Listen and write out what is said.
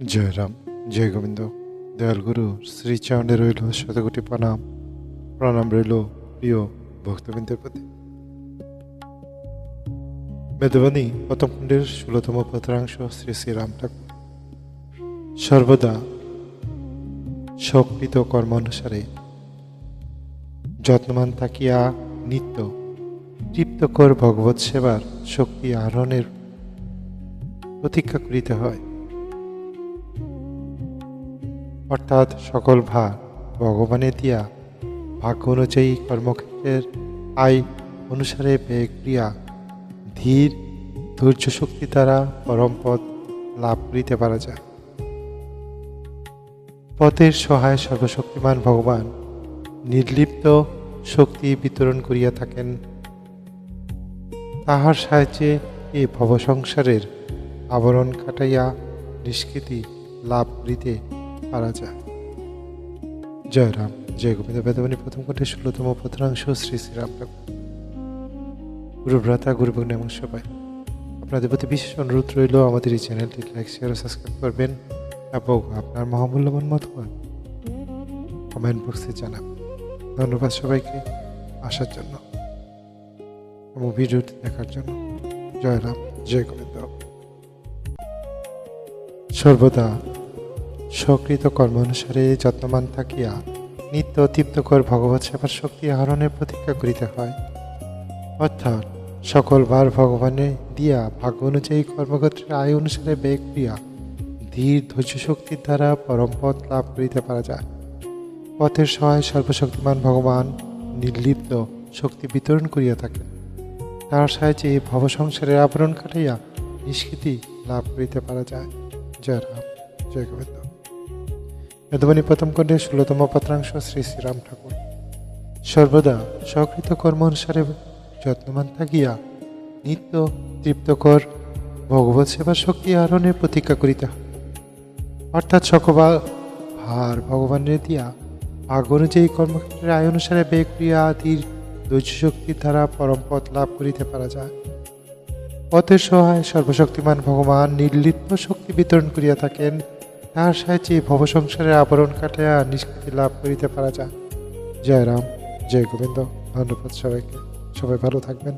জয় রাম, জয় গোবিন্দ। দয়াল গুরু শ্রীচরণে রইল শতকোটি প্রণাম। প্রণাম রইল প্রিয় ভক্তবৃন্দের প্রতি। বেদবাণী প্রথম খণ্ডের ১৬তম পত্রাংশ। শ্রী শ্রীরাম ঠাকুর সর্বদা সকৃত কর্মানুসারে যত্নবান থাকিয়া নিত্য তৃপ্তকর ভগবৎ সেবার শক্তি আহরণের প্রতীক্ষা করিতে হয়। অর্থাৎ সকল ভার ভগবানে দিয়া ভাগ্য অনুযায়ী কর্মক্ষেত্রের আয় অনুসারে ব্যয় ক্রিয়া ধীর ধৈর্য শক্তি দ্বারা পরম পদ লাভ করিতে পারা যায়। পথের সহায় সর্বশক্তিমান ভগবান নির্লিপ্ত শক্তি বিতরণ করিয়া থাকেন। তাহার সাহায্যে এই ভবসংসারের আবরণ কাটাইয়া নিষ্কৃতি লাভ করিতে পারা যায়। জয় রাম, জয় গোবিন্দ। বেদবাণী প্রথম খণ্ডে ১৬তম পত্রাংশ। শ্রী শ্রীরাম ঠাকুর গুরুভ্রাতা গুরুভগ্ন এবং সবাই, আপনাদের প্রতি বিশেষ অনুরোধ রইল আমাদের এই চ্যানেলটি লাইক, শেয়ার ও সাবস্ক্রাইব করবেন এবং আপনার মহামূল্যবান মতামত কমেন্ট বক্সে জানাবেন। ধন্যবাদ সবাইকে আসার জন্য এবং ভিডিওটি দেখার জন্য। জয় রাম, জয় গোবিন্দ। সর্বদা সকৃত কর্মানুসারে যত্নবান থাকিয়া নিত্য তৃপ্তকর ভগবৎ সেবার শক্তি আহরণের প্রতীক্ষা করিতে হয়। অর্থাৎ সকল বার ভগবানে দিয়া ভাগ্য অনুযায়ী কর্মক্ষেত্রের আয় অনুসারে ব্যয় করিয়া ধীর ধৈর্য শক্তির দ্বারা পরম পদ লাভ করিতে পারা যায়। পথের সহায় সর্বশক্তিমান ভগবান নির্লিপ্ত শক্তি বিতরণ করিয়া থাকেন। তার সাহায্যে এই ভবসংসারের আবরণ কাটাইয়া নিষ্কৃতি লাভ করিতে পারা যায়। জয় রাম, জয় গোবিন্দ। বেদবাণী প্রথম খণ্ডে ১৬তম পত্রাংশ। শ্রী শ্রীরাম ঠাকুর সর্বদা সকৃত কর্ম অনুসারে যত্নবান থাকিয়া নিত্য তৃপ্তকর ভগবৎ সেবার শক্তি আহরণের প্রতীক্ষা করিতে হয়। অর্থাৎ সকবার ভার ভগবানের দিয়া ভাগ্য অনুযায়ী কর্মক্ষেত্রের আয় অনুসারে ব্যয় ক্রিয়া আদির ধৈর্য শক্তির দ্বারা পরম পদ লাভ করিতে পারা যায়। পথের সহায় সর্বশক্তিমান ভগবান নির্লিপ্ত শক্তি বিতরণ করিয়া থাকেন। তাহার সাহায্যে ভবসংসারের আবরণ কাটাইয়া নিষ্কৃতি লাভ করিতে পারা যায়। জয় রাম, জয় গোবিন্দ। ধন্যবাদ সবাইকে। সবাই ভালো থাকবেন।